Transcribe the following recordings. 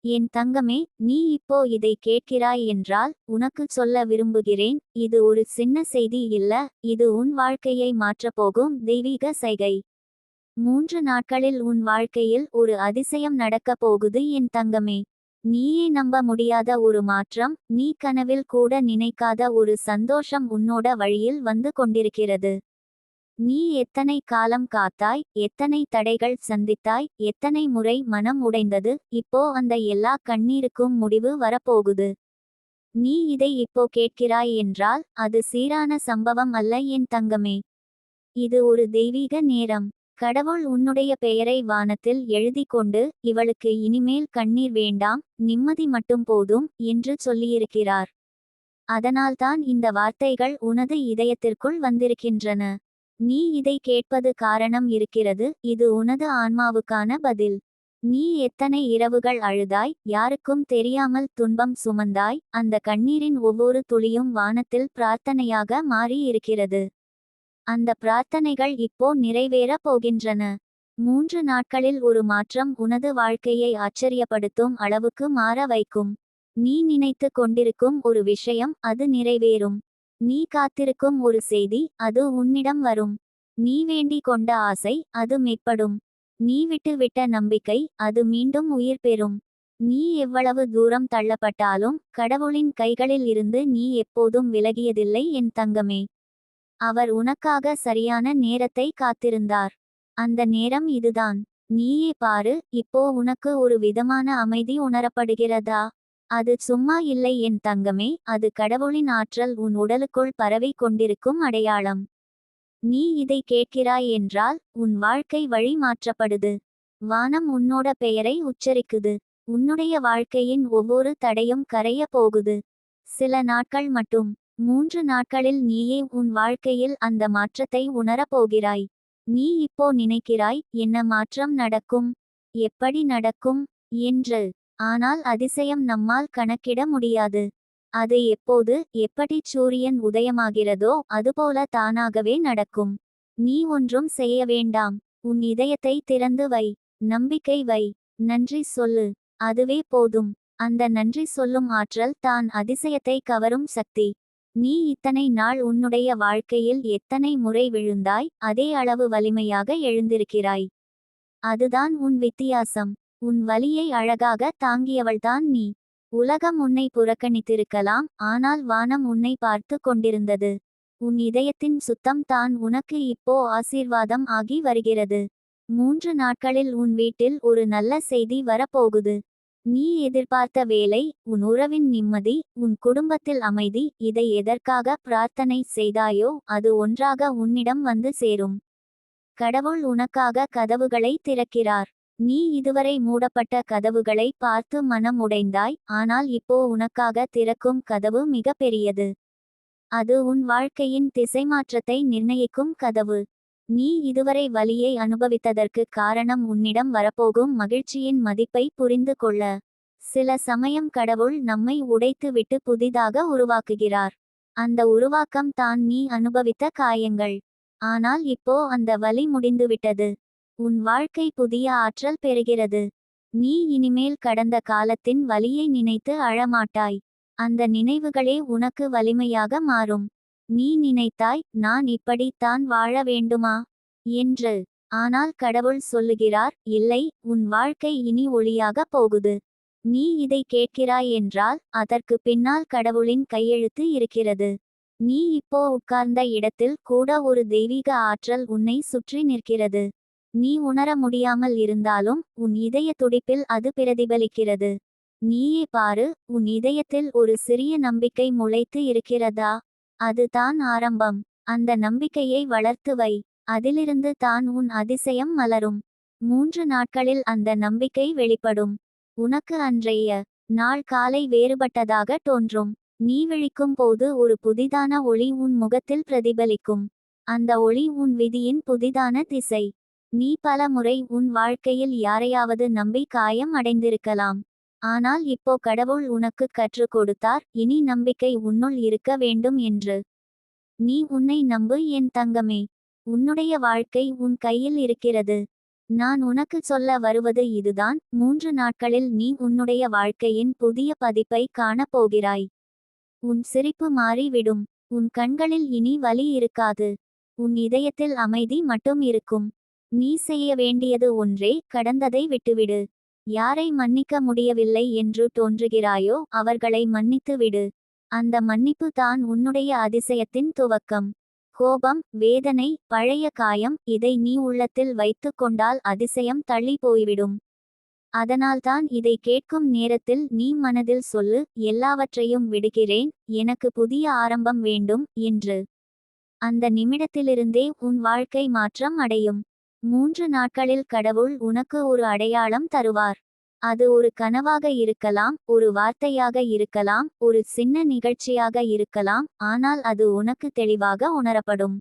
என் தங்கமே, நீ இப்போ இதை கேட்கிறாய் என்றால் உனக்குச் சொல்ல விரும்புகிறேன். இது ஒரு சின்ன செய்தி இல்ல, இது உன் வாழ்க்கையை மாற்றப்போகும் தெய்வீக சைகை. 3 நாட்களில் உன் வாழ்க்கையில் ஒரு அதிசயம் நடக்கப் போகுது என் தங்கமே. நீயே நம்ப முடியாத ஒரு மாற்றம், நீ கனவில் கூட நினைக்காத ஒரு சந்தோஷம் உன்னோட வழியில் வந்து கொண்டிருக்கிறது. நீ எத்தனை காலம் காத்தாய், எத்தனை தடைகள் சந்தித்தாய், எத்தனை முறை மனம் உடைந்தது. இப்போ அந்த எல்லா கண்ணீருக்கும் முடிவு வரப்போகுது. நீ இதை இப்போ கேட்கிறாய் என்றால் அது சீரான சம்பவம் அல்ல என் தங்கமே. இது ஒரு தெய்வீக நேரம். கடவுள் உன்னுடைய பெயரை வானத்தில் எழுதி கொண்டு, இவளுக்கு இனிமேல் கண்ணீர் வேண்டாம், நிம்மதி மட்டும் போதும் என்று சொல்லியிருக்கிறார். அதனால்தான் இந்த வார்த்தைகள் உனது இதயத்திற்குள் வந்திருக்கின்றன. நீ இதை கேட்பது காரணம் இருக்கிறது, இது உனது ஆன்மாவுக்கான பதில். நீ எத்தனை இரவுகள் அழுதாய், யாருக்கும் தெரியாமல் துன்பம் சுமந்தாய், அந்த கண்ணீரின் ஒவ்வொரு துளியும் வானத்தில் பிரார்த்தனையாக மாறி இருக்கிறது. அந்த பிரார்த்தனைகள் இப்போ நிறைவேறப் போகின்றன. 3 நாட்களில் ஒரு மாற்றம் உனது வாழ்க்கையை ஆச்சரியப்படுத்தும் அளவுக்கு மாற வைக்கும். நீ நினைத்து கொண்டிருக்கும் ஒரு விஷயம், அது நிறைவேறும். நீ காத்திருக்கும் ஒரு செய்தி, அது உன்னிடம் வரும். நீ வேண்டிக் கொண்ட ஆசை, அது மெய்ப்படும். நீ விட்டுவிட்ட நம்பிக்கை, அது மீண்டும் உயிர் பெறும். நீ எவ்வளவு தூரம் தள்ளப்பட்டாலும் கடவுளின் கைகளில் இருந்து நீ எப்போதும் விலகியதில்லை என் தங்கமே. அவர் உனக்காக சரியான நேரத்தை காத்திருந்தார். அந்த நேரம் இதுதான். நீயே பாரு, இப்போ உனக்கு ஒரு விதமான அமைதி உணரப்படுகிறதா? அது சும்மா இல்லை என் தங்கமே, அது கடவுளின் ஆற்றல் உன் உடலுக்குள் பரவி கொண்டிருக்கும் அடையாளம். நீ இதை கேட்கிறாய் என்றால் உன் வாழ்க்கை வழி மாற்றப்படுது. வானம் உன்னோட பெயரை உச்சரிக்குது. உன்னுடைய வாழ்க்கையின் ஒவ்வொரு தடையும் கரைய போகுது. சில நாட்கள் மட்டும். 3 நாட்களில் நீயே உன் வாழ்க்கையில் அந்த மாற்றத்தை உணரப் போகிறாய். நீ இப்போ நினைக்கிறாய், என்ன மாற்றம் நடக்கும், எப்படி நடக்கும் என்று. ஆனால் அதிசயம் நம்மால் கணக்கிட முடியாது. அது எப்போது, எப்படி சூரியன் உதயமாகிறதோ அதுபோல தானாகவே நடக்கும். நீ ஒன்றும் செய்ய வேண்டாம். உன் இதயத்தை திறந்து வை. நம்பிக்கை வை. நன்றி சொல்லு. அதுவே போதும். அந்த நன்றி சொல்லும் ஆற்றல் தான் அதிசயத்தை கவரும் சக்தி. நீ இத்தனை நாள் உன்னுடைய வாழ்க்கையில் எத்தனை முறை விழுந்தாய், அதே அளவு வலிமையாக எழுந்திருக்கிறாய். அதுதான் உன் வித்தியாசம். உன் வலியை அழகாக தாங்கியவள்தான் நீ. உலகம் உன்னை புறக்கணித்திருக்கலாம், ஆனால் வானம் உன்னை பார்த்து கொண்டிருந்தது. உன் இதயத்தின் சுத்தம் தான் உனக்கு இப்போ ஆசீர்வாதம் ஆகி வருகிறது. 3 நாட்களில் உன் வீட்டில் ஒரு நல்ல செய்தி வரப்போகுது. நீ எதிர்பார்த்த வேலை, உன் உறவின் நிம்மதி, உன் குடும்பத்தில் அமைதி, இதை எதற்காக பிரார்த்தனை செய்தாயோ அது ஒன்றாக உன்னிடம் வந்து சேரும். கடவுள் உனக்காக கதவுகளை திறக்கிறார். நீ இதுவரை மூடப்பட்ட கதவுகளை பார்த்து மனம் உடைந்தாய், ஆனால் இப்போ உனக்காக திறக்கும் கதவு மிக பெரியது. அது உன் வாழ்க்கையின் திசைமாற்றத்தை நிர்ணயிக்கும் கதவு. நீ இதுவரை வலியை அனுபவித்ததற்கு காரணம் உன்னிடம் வரப்போகும் மகிழ்ச்சியின் மதிப்பை புரிந்து கொள்ள. சில சமயம் கடவுள் நம்மை உடைத்து விட்டு புதிதாக உருவாக்குகிறார். அந்த உருவாக்கம் தான் நீ அனுபவித்த காயங்கள். ஆனால் இப்போ அந்த வலி முடிந்துவிட்டது. உன் வாழ்க்கை புதிய ஆற்றல் பெறுகிறது. நீ இனிமேல் கடந்த காலத்தின் வலியை நினைத்து அழமாட்டாய். அந்த நினைவுகளே உனக்கு வலிமையாக மாறும். நீ நினைத்தாய், நான் இப்படி தான் வாழ வேண்டுமா என்று. ஆனால் கடவுள் சொல்லுகிறார், இல்லை, உன் வாழ்க்கை இனி ஒளியாக போகுது. நீ இதை கேட்கிறாய் என்றால் அதற்கு பின்னால் கடவுளின் கையெழுத்து இருக்கிறது. நீ இப்போ உட்கார்ந்த இடத்தில் கூட ஒரு தெய்வீக ஆற்றல் உன்னை சுற்றி நிற்கிறது. நீ உணர முடியாமல் இருந்தாலும் உன் இதய துடிப்பில் அது பிரதிபலிக்கிறது. நீயே பாரு, உன் இதயத்தில் ஒரு சிறிய நம்பிக்கை முளைத்து இருக்கிறதா? அது தான் ஆரம்பம். அந்த நம்பிக்கையை வளர்த்து வை. அதிலிருந்து தான் உன் அதிசயம் மலரும். 3 நாட்களில் அந்த நம்பிக்கை வெளிப்படும். உனக்கு அன்றைய நாள் காலை வேறுபட்டதாக தோன்றும். நீ விழிக்கும் போது ஒரு புதிதான ஒளி உன் முகத்தில் பிரதிபலிக்கும். அந்த ஒளி உன் விதியின் புதிதான திசை. நீ பல முறை உன் வாழ்க்கையில் யாரையாவது நம்பி காயம் அடைந்திருக்கலாம். ஆனால் இப்போ கடவுள் உனக்கு கற்றுக் கொடுத்தார், இனி நம்பிக்கை உன்னுள் இருக்க வேண்டும் என்று. நீ உன்னை நம்பு என் தங்கமே. உன்னுடைய வாழ்க்கை உன் கையில் இருக்கிறது. நான் உனக்கு சொல்ல வருவது இதுதான், 3 நாட்களில் நீ உன்னுடைய வாழ்க்கையின் புதிய பதிப்பை காணப் போகிறாய். உன் சிரிப்பு மாறிவிடும். உன் கண்களில் இனி வலி இருக்காது. உன் இதயத்தில் அமைதி மட்டும் இருக்கும். நீ செய்ய வேண்டியது ஒன்றே, கடந்ததை விட்டுவிடு. யாரை மன்னிக்க முடியவில்லை என்று தோன்றுகிறாயோ அவர்களை மன்னித்து விடு. அந்த மன்னிப்பு தான் உன்னுடைய அதிசயத்தின் துவக்கம். கோபம், வேதனை, பழைய காயம், இதை நீ உள்ளத்தில் வைத்து கொண்டால் அதிசயம் தள்ளி போய்விடும். அதனால்தான் இதை கேட்கும் நேரத்தில் நீ மனதில் சொல்லு, எல்லாவற்றையும் விடுகிறேன், எனக்கு புதிய ஆரம்பம் வேண்டும் என்று. அந்த நிமிடத்திலிருந்தே உன் வாழ்க்கை மாற்றம் அடையும். 3 நாட்களில் கடவுள் உனக்கு ஒரு அடையாளம் தருவார். அது ஒரு கனவாக இருக்கலாம், ஒரு வார்த்தையாக இருக்கலாம், ஒரு சின்ன நிகழ்ச்சியாக இருக்கலாம், ஆனால் அது உனக்கு தெளிவாக உணரப்படும்.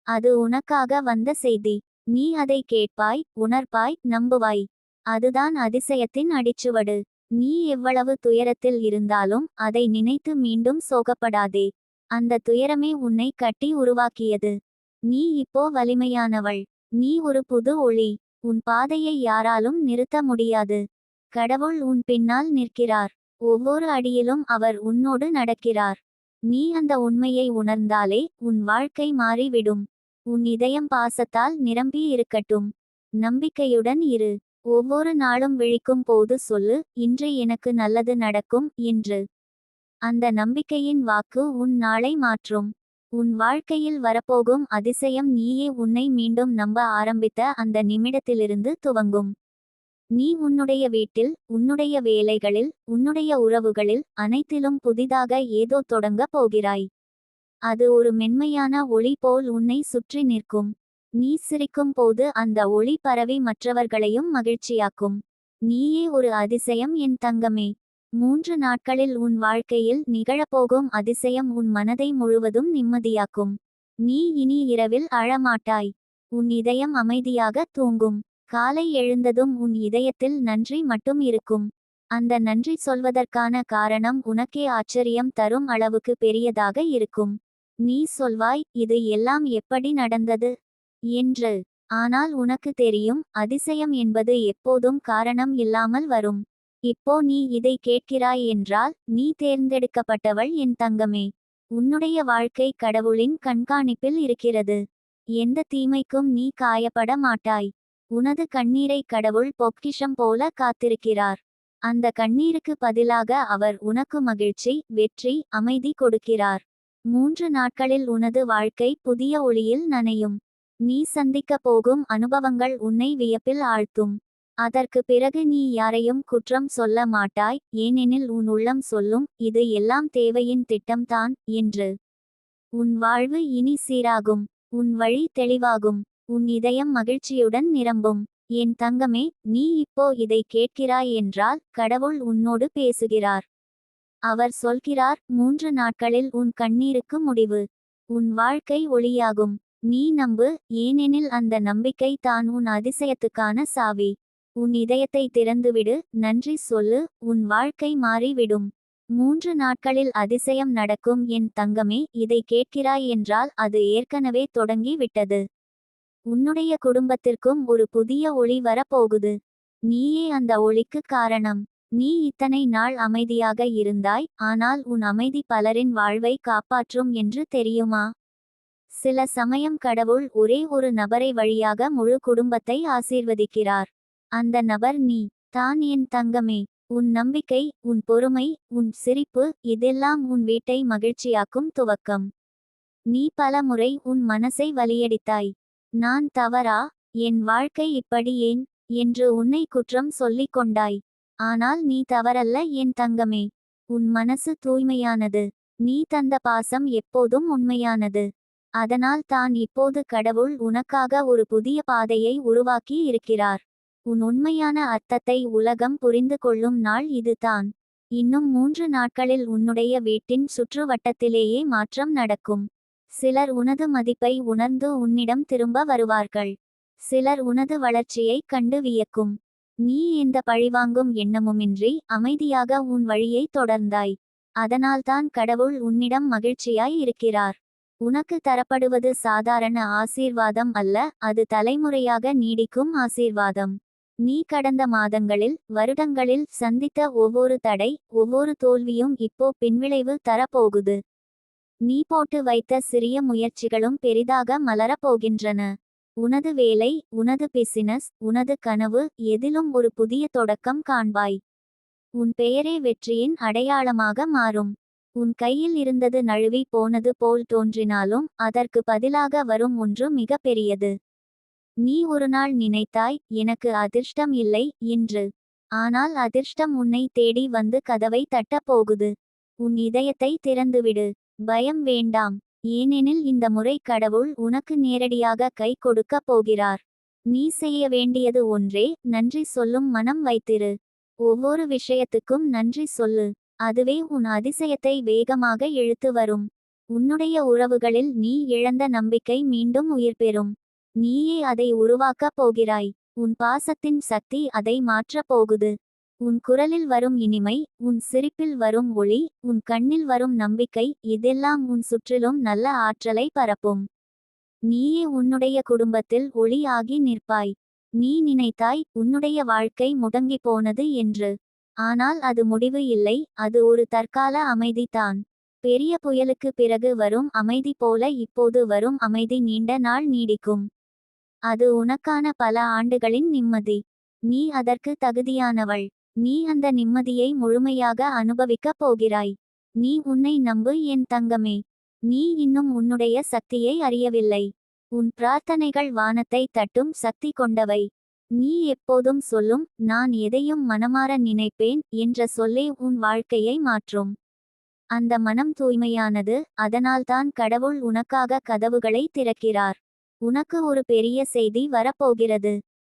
அது உனக்காக வந்த செய்தி. நீ அதை கேட்பாய், உணர்ப்பாய், நம்புவாய். அதுதான் அதிசயத்தின் அடிச்சுவடு. நீ எவ்வளவு துயரத்தில் இருந்தாலும் அதை நினைத்து மீண்டும் சோகப்படாதே. அந்த துயரமே உன்னை கட்டி உருவாக்கியது. நீ இப்போ வலிமையானவள். நீ ஒரு புது ஒளி. உன் பாதையை யாராலும் நிறுத்த முடியாது. கடவுள் உன் பின்னால் நிற்கிறார். ஒவ்வொரு அடியிலும் அவர் உன்னோடு நடக்கிறார். நீ அந்த உண்மையை உணர்ந்தாலே உன் வாழ்க்கை மாறிவிடும். உன் இதயம் பாசத்தால் நிரம்பி இருக்கட்டும். நம்பிக்கையுடன் இரு. ஒவ்வொரு நாளும் விழிக்கும் போது சொல்லு, இன்று எனக்கு நல்லது நடக்கும் என்று. அந்த நம்பிக்கையின் வாக்கு உன் நாளை மாற்றும். உன் வாழ்க்கையில் வரப்போகும் அதிசயம் நீயே உன்னை மீண்டும் நம்ப ஆரம்பித்த அந்த நிமிடத்திலிருந்து துவங்கும். நீ உன்னுடைய வீட்டில், உன்னுடைய வேலைகளில், உன்னுடைய உறவுகளில், அனைத்திலும் புதிதாக ஏதோ தொடங்க போகிறாய். அது ஒரு மென்மையான ஒளி போல் உன்னை சுற்றி நிற்கும். நீ சிரிக்கும் போது அந்த ஒளி பரவி மற்றவர்களையும் மகிழ்ச்சியாக்கும். நீயே ஒரு அதிசயம் என் தங்கமே. 3 நாட்களில் உன் வாழ்க்கையில் நிகழப்போகும் அதிசயம் உன் மனதை முழுவதும் நிம்மதியாக்கும். நீ இனி இரவில் அழமாட்டாய். உன் இதயம் அமைதியாக தூங்கும். காலை எழுந்ததும் உன் இதயத்தில் நன்றி மட்டும் இருக்கும். அந்த நன்றி சொல்வதற்கான காரணம் உனக்கே ஆச்சரியம் தரும் அளவுக்கு பெரியதாக இருக்கும். நீ சொல்வாய், இது எல்லாம் எப்படி நடந்தது என்று. ஆனால் உனக்கு தெரியும், அதிசயம் என்பது எப்போதும் காரணம் இல்லாமல் வரும். இப்போ நீ இதை கேட்கிறாய் என்றால் நீ தேர்ந்தெடுக்கப்பட்டவள் என் தங்கமே. உன்னுடைய வாழ்க்கை கடவுளின் கண்காணிப்பில் இருக்கிறது. எந்த தீமைக்கும் நீ காயப்பட மாட்டாய். உனது கண்ணீரை கடவுள் பொக்கிஷம் போல காத்திருக்கிறார். அந்த கண்ணீருக்கு பதிலாக அவர் உனக்கு மகிழ்ச்சி, வெற்றி, அமைதி கொடுக்கிறார். 3 நாட்களில் உனது வாழ்க்கை புதிய ஒளியில் நனையும். நீ சந்திக்கப் போகும் அனுபவங்கள் உன்னை வியப்பில் ஆழ்த்தும். அதற்கு பிறகு நீ யாரையும் குற்றம் சொல்ல மாட்டாய், ஏனெனில் உன் உள்ளம் சொல்லும், இது எல்லாம் தேவையின் திட்டம்தான் என்று. உன் வாழ்வு இனி சீராகும். உன் வழி தெளிவாகும். உன் இதயம் மகிழ்ச்சியுடன் நிரம்பும். என் தங்கமே, நீ இப்போ இதை கேட்கிறாய் என்றால் கடவுள் உன்னோடு பேசுகிறார். அவர் சொல்கிறார், 3 நாட்களில் உன் கண்ணீருக்கு முடிவு. உன் வாழ்க்கை ஒளியாகும். நீ நம்பு, ஏனெனில் அந்த நம்பிக்கை தான் உன் அதிசயத்துக்கான சாவி. உன் இதயத்தை திறந்துவிடு, நன்றி சொல்லு, உன் வாழ்க்கை மாறிவிடும். 3 நாட்களில் அதிசயம் நடக்கும் என் தங்கமே. இதை கேட்கிறாய் என்றால் அது ஏற்கனவே தொடங்கி விட்டது. உன்னுடைய குடும்பத்திற்கும் ஒரு புதிய ஒளி வரப்போகுது. நீயே அந்த ஒளிக்கு காரணம். நீ இத்தனை நாள் அமைதியாக இருந்தாய், ஆனால் உன் அமைதி பலரின் வாழ்வை காப்பாற்றும் என்று தெரியுமா? சில சமயம் கடவுள் ஒரே ஒரு நபரை வழியாக முழு குடும்பத்தை ஆசீர்வதிக்கிறார். அந்த நபர் நீ தான் என் தங்கமே. உன் நம்பிக்கை, உன் பொறுமை, உன் சிரிப்பு, இதெல்லாம் உன் வீட்டை மகிழ்ச்சியாக்கும் துவக்கம். நீ பல முறை உன் மனசை வலியடித்தாய். நான் தவறா, என் வாழ்க்கை இப்படி ஏன் என்று உன்னை குற்றம் சொல்லிக் கொண்டாய். ஆனால் நீ தவறல்ல என் தங்கமே. உன் மனசு தூய்மையானது. நீ தந்த பாசம் எப்போதும் உண்மையானது. அதனால் தான் இப்போது கடவுள் உனக்காக ஒரு புதிய பாதையை உருவாக்கி இருக்கிறார். உன் உண்மையான அர்த்தத்தை உலகம் புரிந்து கொள்ளும் நாள் இதுதான். இன்னும் 3 நாட்களில் உன்னுடைய வீட்டின் சுற்றுவட்டத்திலேயே மாற்றம் நடக்கும். சிலர் உனது மதிப்பை உணர்ந்து உன்னிடம் திரும்ப வருவார்கள். சிலர் உனது வளர்ச்சியை கண்டு வியக்கும். நீ எந்த பழிவாங்கும் எண்ணமுமின்றி அமைதியாக உன் வழியை தொடர்ந்தாய். அதனால்தான் கடவுள் உன்னிடம் மகிழ்ச்சியாய் இருக்கிறார். உனக்கு தரப்படுவது சாதாரண ஆசீர்வாதம் அல்ல, அது தலைமுறையாக நீடிக்கும் ஆசீர்வாதம். நீ கடந்த மாதங்களில் வருடங்களில் சந்தித்த ஒவ்வொரு தடை, ஒவ்வொரு தோல்வியும் இப்போ பின்விளைவு தரப்போகுது. நீ போட்டு வைத்த சிறிய முயற்சிகளும் பெரிதாக மலரப் போகின்றன. உனது வேலை, உனது பிசினஸ், உனது கனவு, எதிலும் ஒரு புதிய தொடக்கம் காண்பாய். உன் பெயரே வெற்றியின் அடையாளமாக மாறும். உன் கையில் இருந்தது நழுவி போனது போல் தோன்றினாலும் அதற்கு பதிலாக வரும் ஒன்று மிக பெரியது. நீ ஒருநாள் நினைத்தாய், எனக்கு அதிர்ஷ்டம் இல்லை என்று. ஆனால் அதிர்ஷ்டம் உன்னை தேடி வந்து கதவை தட்டப் போகுது. உன் இதயத்தை திறந்துவிடு. பயம் வேண்டாம். ஏனெனில் இந்த முறை கடவுள் உனக்கு நேரடியாக கை கொடுக்கப் போகிறார். நீ செய்ய வேண்டியது ஒன்றே, நன்றி சொல்லும் மனம் வைத்திரு. ஒவ்வொரு விஷயத்துக்கும் நன்றி சொல்லு. அதுவே உன் அதிசயத்தை வேகமாக இழுத்து வரும். உன்னுடைய உறவுகளில் நீ இழந்த நம்பிக்கை மீண்டும் உயிர்பெறும். நீயே அதை உருவாக்கப் போகிறாய். உன் பாசத்தின் சக்தி அதை மாற்றப் போகுது. உன் குரலில் வரும் இனிமை, உன் சிரிப்பில் வரும் ஒளி, உன் கண்ணில் வரும் நம்பிக்கை, இதெல்லாம் உன் சுற்றிலும் நல்ல ஆற்றலை பரப்பும். நீயே உன்னுடைய குடும்பத்தில் ஒளி ஆகி நிற்பாய். நீ நினைத்தாய், உன்னுடைய வாழ்க்கை முடங்கி போனது என்று. ஆனால் அது முடிவு இல்லை, அது ஒரு தற்கால அமைதிதான். பெரிய புயலுக்கு பிறகு வரும் அமைதி போல இப்போது வரும் அமைதி நீண்ட நாள் நீடிக்கும். அது உனக்கான பல ஆண்டுகளின் நிம்மதி. நீ அதற்கு தகுதியானவள். நீ அந்த நிம்மதியை முழுமையாக அனுபவிக்கப் போகிறாய். நீ உன்னை நம்பு என் தங்கமே. நீ இன்னும் உன்னுடைய சக்தியை அறியவில்லை. உன் பிரார்த்தனைகள் வானத்தை தட்டும் சக்தி கொண்டவை. நீ எப்போதும் சொல்லும், நான் எதையும் மனமாற நினைப்பேன் என்ற சொல்லே உன் வாழ்க்கையை மாற்றும். அந்த மனம் தூய்மையானது, அதனால்தான் கடவுள் உனக்காக கதவுகளை திறக்கிறார். உனக்கு ஒரு பெரிய செய்தி வரப்போகிறது.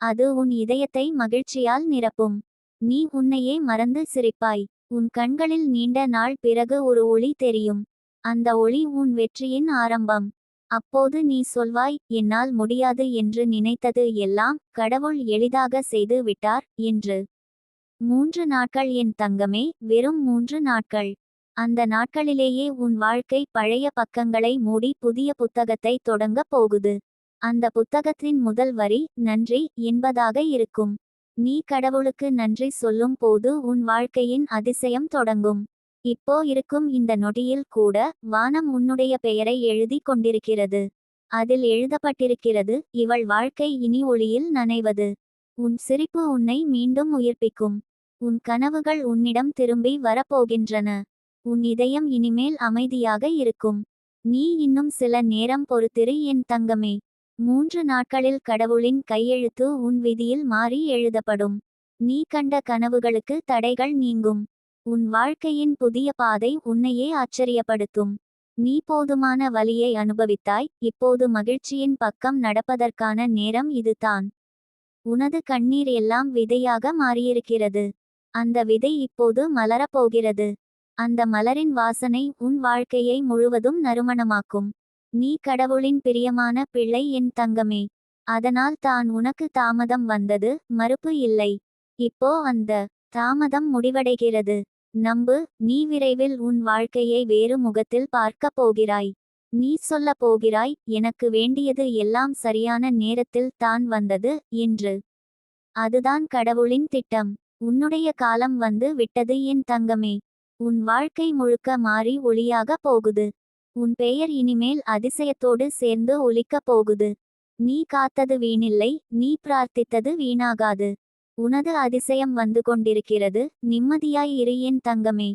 அது உன் இதயத்தை மகிழ்ச்சியால் நிரப்பும். நீ உன்னையே மறந்து சிரிப்பாய். உன் கண்களில் நீண்ட நாள் பிறகு ஒரு ஒளி தெரியும். அந்த ஒளி உன் வெற்றியின் ஆரம்பம். அப்போது நீ சொல்வாய், என்னால் முடியாது என்று நினைத்தது எல்லாம் கடவுள் எளிதாக செய்து விட்டார் என்று. 3 நாட்கள் என் தங்கமே, வெறும் 3 நாட்கள். அந்த நாட்களிலேயே உன் வாழ்க்கை பழைய பக்கங்களை மூடி புதிய புத்தகத்தை தொடங்கப் போகுது. அந்த புத்தகத்தின் முதல் வரி நன்றி என்பதாக இருக்கும். நீ கடவுளுக்கு நன்றி சொல்லும் போது உன் வாழ்க்கையின் அதிசயம் தொடங்கும். இப்போ இருக்கும் இந்த நொடியில் கூட வானம் உன்னுடைய பெயரை எழுதி கொண்டிருக்கிறது. அதில் எழுதப்பட்டிருக்கிறது, இவள் வாழ்க்கை இனி ஒளியில் நனைவது. உன் சிரிப்பு உன்னை மீண்டும் உயிர்ப்பிக்கும். உன் கனவுகள் உன்னிடம் திரும்பி வரப்போகின்றன. உன் இதயம் இனிமேல் அமைதியாக இருக்கும். நீ இன்னும் சில நேரம் பொறுத்திரு என் தங்கமே. 3 நாட்களில் கடவுளின் கையெழுத்து உன் விதியில் மாறி எழுதப்படும். நீ கண்ட கனவுகளுக்கு தடைகள் நீங்கும். உன் வாழ்க்கையின் புதிய பாதை உன்னையே ஆச்சரியப்படுத்தும். நீ போதுமான வலியை அனுபவித்தாய், இப்போது மகிழ்ச்சியின் பக்கம் நடப்பதற்கான நேரம் இதுதான். உனது கண்ணீர் எல்லாம் விதையாக மாறியிருக்கிறது. அந்த விதை இப்போது மலரப்போகிறது. அந்த மலரின் வாசனை உன் வாழ்க்கையை முழுவதும் நறுமணமாக்கும். நீ கடவுளின் பிரியமான பிள்ளை என் தங்கமே. அதனால் தான் உனக்கு தாமதம் வந்தது, மறுப்பு இல்லை. இப்போ அந்த தாமதம் முடிவடைகிறது. நம்பு, நீ விரைவில் உன் வாழ்க்கையை வேறு முகத்தில் பார்க்கப் போகிறாய். நீ சொல்ல போகிறாய், எனக்கு வேண்டியது எல்லாம் சரியான நேரத்தில் தான் வந்தது என்று. அதுதான் கடவுளின் திட்டம். உன்னுடைய காலம் வந்து விட்டது என் தங்கமே. உன் வாழ்க்கை முழுக்க மாறி ஒளியாக போகுது. உன் பெயர் இனிமேல் அதிசயத்தோடு சேர்ந்து ஒலிக்கப் போகுது. நீ காத்தது வீணில்லை, நீ பிரார்த்தித்தது வீணாகாது. உனது அதிசயம் வந்து கொண்டிருக்கிறது. நிம்மதியாய் இரு என் தங்கமே.